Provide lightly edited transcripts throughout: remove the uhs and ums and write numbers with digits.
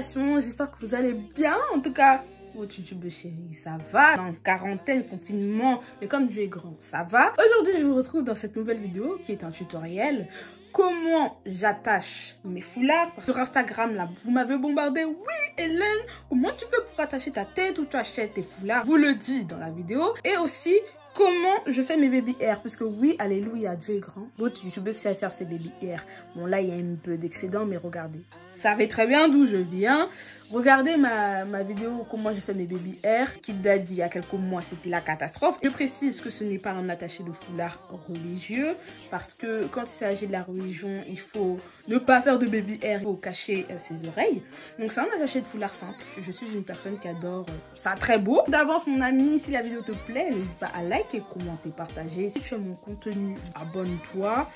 salutations, j'espère que vous allez bien. En tout cas, votre YouTube chérie, ça va. En quarantaine, confinement, mais comme Dieu est grand, ça va. Aujourd'hui, je vous retrouve dans cette nouvelle vidéo qui est un tutoriel. Comment j'attache mes foulards. Sur Instagram, là, vous m'avez bombardé. Oui, Hélène, comment tu fais pour attacher ta tête ou tu achètes tes foulards? Je vous le dis dans la vidéo. Et aussi, comment je fais mes baby hair. Parce que oui, alléluia, Dieu est grand. Votre YouTubeuse sait faire ses baby hair. Bon, là, il y a un peu d'excédent, mais regardez. Vous savez très bien d'où je viens. Regardez ma vidéo comment je fais mes baby hair qui date d'il y a quelques mois, c'était la catastrophe. Je précise que ce n'est pas un attaché de foulard religieux parce que quand il s'agit de la religion, il faut ne pas faire de baby hair, il faut cacher ses oreilles. Donc c'est un attaché de foulard simple. Je suis une personne qui adore ça, très beau. D'avance mon ami, si la vidéo te plaît, n'hésite pas à liker, commenter, partager. Si tu aimes mon contenu, abonne-toi.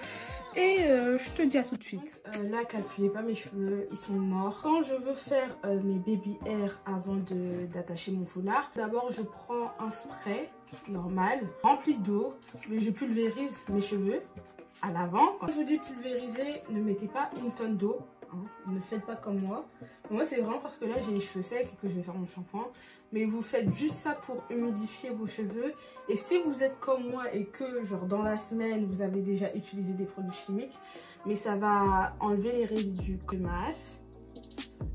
Et je te dis à tout de suite. Là, calculez pas mes cheveux, ils sont morts. Quand je veux faire mes baby hair avant d'attacher mon foulard, d'abord je prends un spray normal, rempli d'eau, mais je pulvérise mes cheveux à l'avant. Quand je vous dis pulvériser, ne mettez pas une tonne d'eau. Ne faites pas comme moi. Moi, c'est vraiment parce que là, j'ai les cheveux secs et que je vais faire mon shampoing. Mais vous faites juste ça pour humidifier vos cheveux. Et si vous êtes comme moi et que, genre, dans la semaine, vous avez déjà utilisé des produits chimiques, mais ça va enlever les résidus.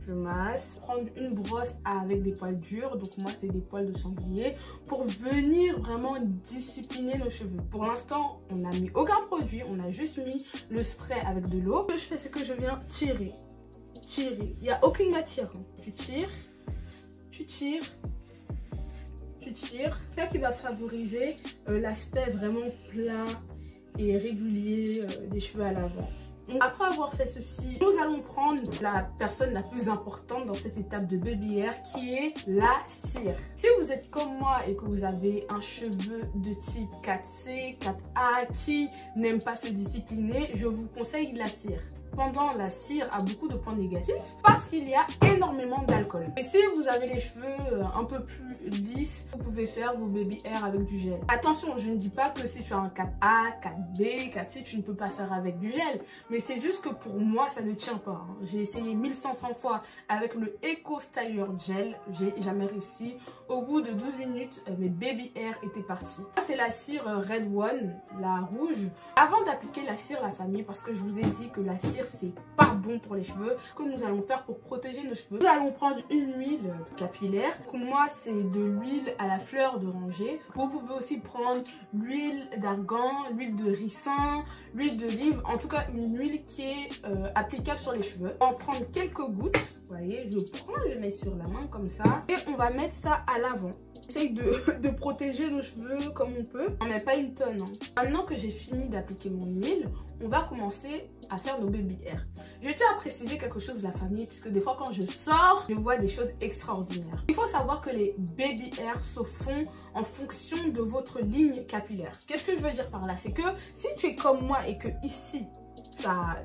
Je masse. Prendre une brosse avec des poils durs. Donc, moi, c'est des poils de sanglier. Pour venir vraiment discipliner nos cheveux. Pour l'instant, on n'a mis aucun produit. On a juste mis le spray avec de l'eau. Ce que je fais, c'est que je viens tirer. Tirer. Il n'y a aucune matière. Tu tires. Tu tires. Tu tires. C'est ça qui va favoriser l'aspect vraiment plat et régulier des cheveux à l'avant. Après avoir fait ceci, nous allons prendre la personne la plus importante dans cette étape de baby hair qui est la cire. Si vous êtes comme moi et que vous avez un cheveu de type 4C, 4A qui n'aime pas se discipliner, je vous conseille la cire. Cependant, la cire a beaucoup de points négatifs parce qu'il y a énormément d'alcool. Et si vous avez les cheveux un peu plus lisses, vous pouvez faire vos baby hair avec du gel. Attention, je ne dis pas que si tu as un 4A, 4B, 4C, tu ne peux pas faire avec du gel. Mais c'est juste que pour moi, ça ne tient pas. J'ai essayé 1500 fois avec le Eco Styler Gel. J'ai jamais réussi. Au bout de 12 minutes, mes baby hair étaient partis. C'est la cire Red One, la rouge. Avant d'appliquer la cire, la famille, parce que je vous ai dit que la cire, c'est pas bon pour les cheveux. Ce que nous allons faire pour protéger nos cheveux, nous allons prendre une huile capillaire. Pour moi, c'est de l'huile à la fleur d'oranger. Vous pouvez aussi prendre l'huile d'argan, l'huile de ricin, l'huile d'olive. En tout cas, une huile qui est applicable sur les cheveux. On va prendre quelques gouttes. Vous voyez, je prends, je mets sur la main comme ça. Et on va mettre ça à l'avant. Essaye de protéger nos cheveux comme on peut. On met pas une tonne. Maintenant que j'ai fini d'appliquer mon huile, on va commencer à faire nos baby hair. Je tiens à préciser quelque chose de la famille, puisque des fois quand je sors, je vois des choses extraordinaires. Il faut savoir que les baby hair se font en fonction de votre ligne capillaire. Qu'est-ce que je veux dire par là? C'est que si tu es comme moi et que ici, ça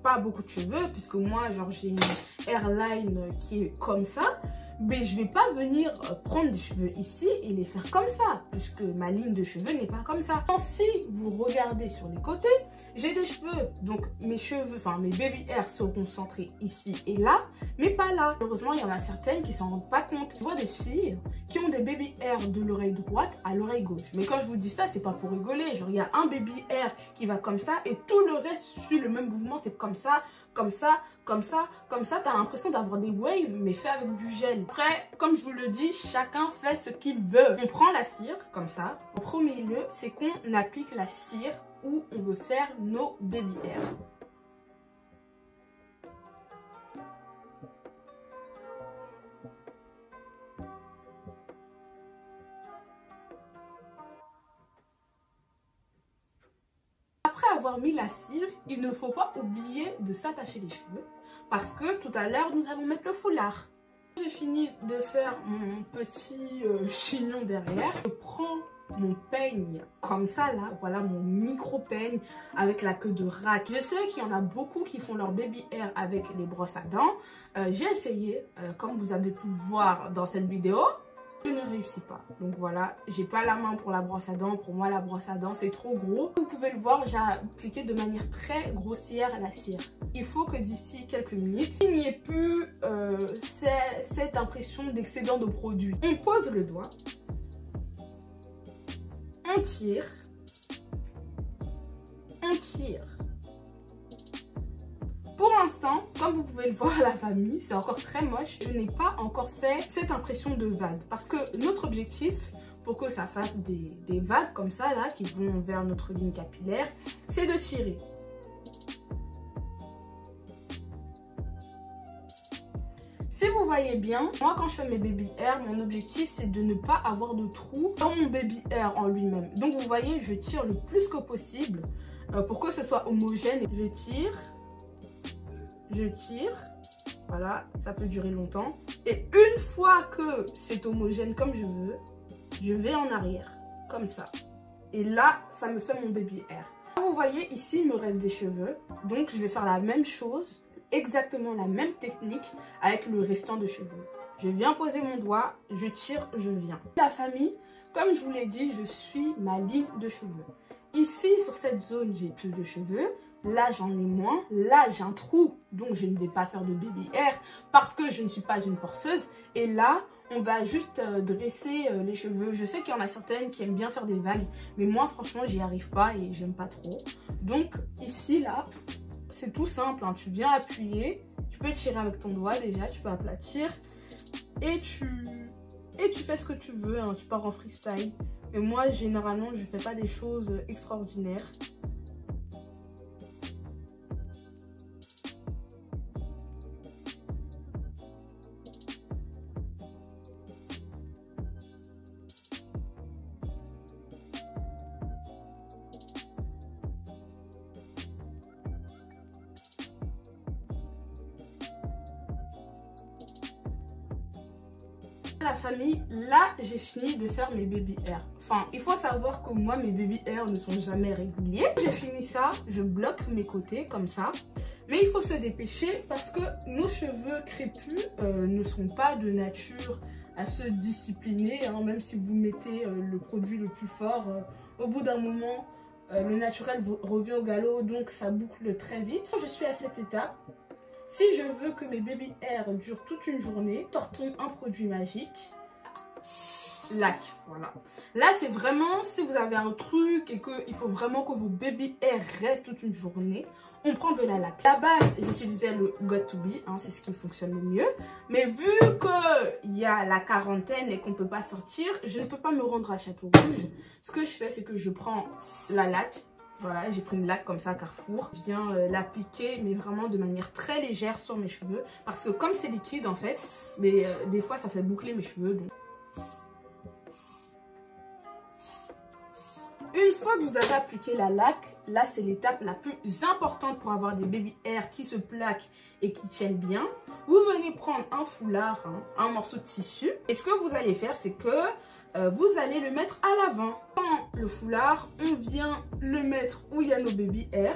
pas beaucoup de cheveux, puisque moi, genre, j'ai une hairline qui est comme ça, mais je vais pas venir prendre des cheveux ici et les faire comme ça, puisque ma ligne de cheveux n'est pas comme ça. Si vous regardez sur les côtés, j'ai des cheveux, donc mes cheveux, enfin mes baby hair seront centrés ici et là, mais pas là. Heureusement, il y en a certaines qui s'en rendent pas compte. Je vois des filles qui ont des baby hair de l'oreille droite à l'oreille gauche. Mais quand je vous dis ça, c'est pas pour rigoler. Genre, il y a un baby hair qui va comme ça et tout le reste suit le même mouvement. C'est comme ça, comme ça, comme ça, comme ça. T'as l'impression d'avoir des waves, mais fait avec du gel. Après, comme je vous le dis, chacun fait ce qu'il veut. On prend la cire, comme ça. En premier lieu, c'est qu'on applique la cire où on veut faire nos baby hair. Après avoir mis la cire, il ne faut pas oublier de s'attacher les cheveux parce que tout à l'heure, nous allons mettre le foulard. J'ai fini de faire mon petit chignon derrière. Je prends mon peigne comme ça là, voilà mon micro peigne avec la queue de rat. Je sais qu'il y en a beaucoup qui font leur baby hair avec les brosses à dents. J'ai essayé, comme vous avez pu voir dans cette vidéo. Je ne réussis pas. Donc voilà, j'ai pas la main pour la brosse à dents. Pour moi, la brosse à dents, c'est trop gros. Vous pouvez le voir, j'ai appliqué de manière très grossière la cire. Il faut que d'ici quelques minutes, il n'y ait plus cette impression d'excédent de produit. On pose le doigt. On tire. On tire. Pour l'instant, comme vous pouvez le voir à la famille, c'est encore très moche. Je n'ai pas encore fait cette impression de vague. Parce que notre objectif, pour que ça fasse des vagues comme ça, là, qui vont vers notre ligne capillaire, c'est de tirer. Si vous voyez bien, moi quand je fais mes baby hair, mon objectif c'est de ne pas avoir de trous dans mon baby hair en lui-même. Donc vous voyez, je tire le plus que possible pour que ce soit homogène. Je tire, voilà, ça peut durer longtemps. Et une fois que c'est homogène comme je veux, je vais en arrière, comme ça. Et là, ça me fait mon baby hair. Vous voyez, ici il me reste des cheveux, donc je vais faire la même chose. Exactement la même technique avec le restant de cheveux. Je viens poser mon doigt, je tire, je viens. La famille, comme je vous l'ai dit, je suis ma ligne de cheveux. Ici, sur cette zone, j'ai plus de cheveux. Là, j'en ai moins. Là, j'ai un trou, donc je ne vais pas faire de baby hair parce que je ne suis pas une forceuse. Et là, on va juste dresser les cheveux. Je sais qu'il y en a certaines qui aiment bien faire des vagues, mais moi, franchement, j'y arrive pas et j'aime pas trop. Donc, ici, là... C'est tout simple, hein. Tu viens appuyer, tu peux tirer avec ton doigt déjà, tu peux aplatir et tu fais ce que tu veux, hein. Tu pars en freestyle. Et moi, généralement, je fais pas des choses extraordinaires. La famille, là j'ai fini de faire mes baby hair. Enfin, il faut savoir que moi mes baby hair ne sont jamais réguliers. J'ai fini ça, je bloque mes côtés comme ça. Mais il faut se dépêcher parce que nos cheveux crépus ne sont pas de nature à se discipliner, hein. Même si vous mettez le produit le plus fort, au bout d'un moment le naturel revient au galop, donc ça boucle très vite. Je suis à cette étape. Si je veux que mes baby hair durent toute une journée, sortons un produit magique. Lac, voilà. Là, c'est vraiment, si vous avez un truc et qu'il faut vraiment que vos baby hair restent toute une journée, on prend de la lac. À la base, j'utilisais le Got2b, hein, c'est ce qui fonctionne le mieux. Mais vu qu'il y a la quarantaine et qu'on ne peut pas sortir, je ne peux pas me rendre à Château-Rouge. Ce que je fais, c'est que je prends la lac. Voilà, j'ai pris une laque comme ça à Carrefour. Je viens l'appliquer, mais vraiment de manière très légère sur mes cheveux. Parce que comme c'est liquide en fait, mais des fois ça fait boucler mes cheveux. Donc. Une fois que vous avez appliqué la laque, là c'est l'étape la plus importante pour avoir des baby hair qui se plaquent et qui tiennent bien. Vous venez prendre un foulard, hein, un morceau de tissu. Et ce que vous allez faire, c'est que vous allez le mettre à l'avant. Dans le foulard, on vient le mettre où il y a nos baby hair.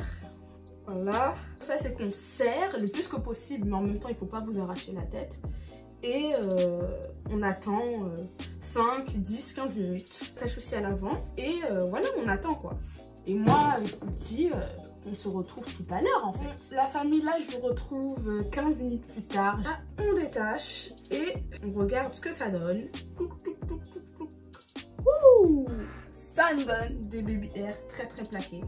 Voilà. Ce qu'on fait, c'est qu'on serre le plus que possible, mais en même temps, il ne faut pas vous arracher la tête. Et on attend 5, 10, 15 minutes. Tâche aussi à l'avant. Et voilà, on attend quoi. Et moi, je vous dis, on se retrouve tout à l'heure en fait. La famille, là, je vous retrouve 15 minutes plus tard. Là, on détache et on regarde ce que ça donne. Ouh, ça donne des baby hair très très plaqués.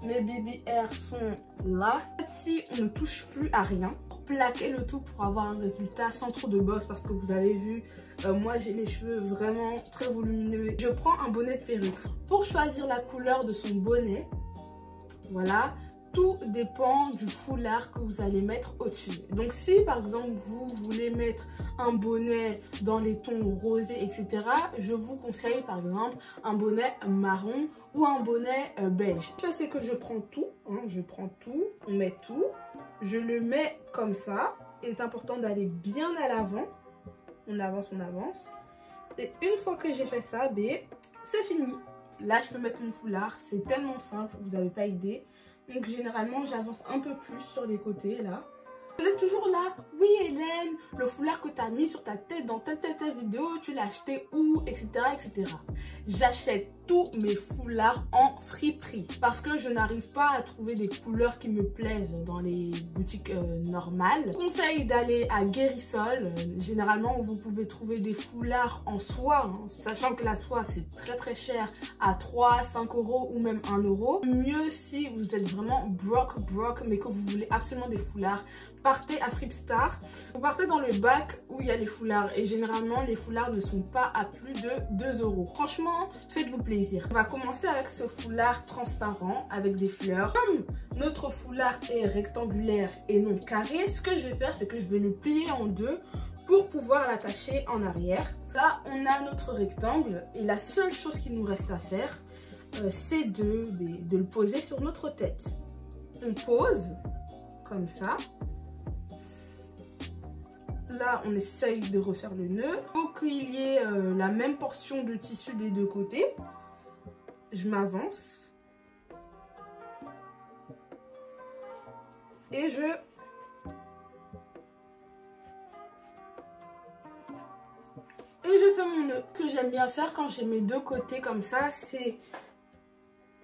Mes baby hair sont là. Si on ne touche plus à rien, plaquer le tout pour avoir un résultat sans trop de bosse parce que vous avez vu, moi j'ai les cheveux vraiment très volumineux. Je prends un bonnet de perruque. Pour choisir la couleur de son bonnet, voilà, tout dépend du foulard que vous allez mettre au-dessus. Donc si par exemple vous voulez mettre un bonnet dans les tons rosés, etc., je vous conseille par exemple un bonnet marron ou un bonnet beige. Ça c'est que je prends tout, hein, je prends tout, on met tout, je le mets comme ça. Il est important d'aller bien à l'avant, on avance. Et une fois que j'ai fait ça, c'est fini. Là je peux mettre mon foulard, c'est tellement simple, vous n'avez pas idée. Donc généralement j'avance un peu plus sur les côtés là. Vous êtes toujours là? Oui Hélène, le foulard que tu as mis sur ta tête dans telle vidéo, tu l'as acheté où, etc. etc. J'achète tous mes foulards en friperie parce que je n'arrive pas à trouver des couleurs qui me plaisent dans les boutiques normales. Conseil d'aller à Guérissol. Généralement vous pouvez trouver des foulards en soie, hein, sachant que la soie c'est très cher, à 3, 5 euros ou même 1 euro. Mieux si vous êtes vraiment broke mais que vous voulez absolument des foulards, partez à Fripstar. Vous partez dans le bac où il y a les foulards et généralement les foulards ne sont pas à plus de 2 euros. Franchement, faites-vous plaisir. On va commencer avec ce foulard transparent avec des fleurs. Comme notre foulard est rectangulaire et non carré, ce que je vais faire, c'est que je vais le plier en deux pour pouvoir l'attacher en arrière. Là, on a notre rectangle et la seule chose qu'il nous reste à faire, c'est de le poser sur notre tête. On pose comme ça. Là, on essaye de refaire le nœud. Il faut qu'il y ait la même portion de tissu des deux côtés. Je m'avance. Et je fais mon nœud. Ce que j'aime bien faire quand j'ai mes deux côtés comme ça, c'est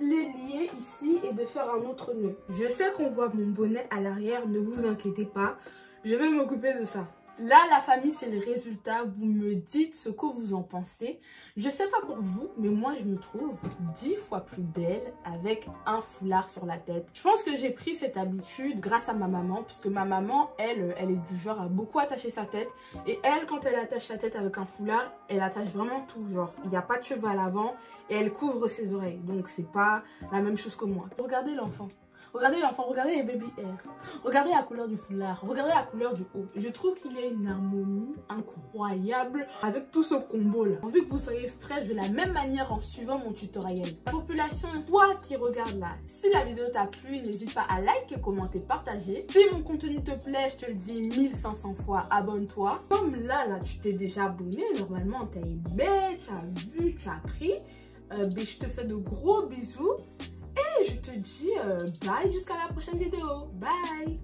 les lier ici et de faire un autre nœud. Je sais qu'on voit mon bonnet à l'arrière, ne vous inquiétez pas. Je vais m'occuper de ça. Là, la famille, c'est le résultat. Vous me dites ce que vous en pensez. Je sais pas pour vous, mais moi, je me trouve 10 fois plus belle avec un foulard sur la tête. Je pense que j'ai pris cette habitude grâce à ma maman, puisque ma maman, elle est du genre à beaucoup attacher sa tête. Et elle, quand elle attache sa tête avec un foulard, elle attache vraiment tout. Genre, il n'y a pas de cheveux à l'avant et elle couvre ses oreilles. Donc, c'est pas la même chose que moi. Regardez l'enfant. Regardez l'enfant, regardez les baby hair. Regardez la couleur du foulard, regardez la couleur du haut. Je trouve qu'il y a une harmonie incroyable avec tout ce combo là. Envie que vous soyez fraîche de la même manière en suivant mon tutoriel. La population, toi qui regardes là, si la vidéo t'a plu, n'hésite pas à liker, commenter, partager. Si mon contenu te plaît, je te le dis 1500 fois, abonne-toi. Comme là, tu t'es déjà abonné, normalement t'as aimé, tu as vu, tu as appris. Je te fais de gros bisous. Et je te dis bye jusqu'à la prochaine vidéo. Bye!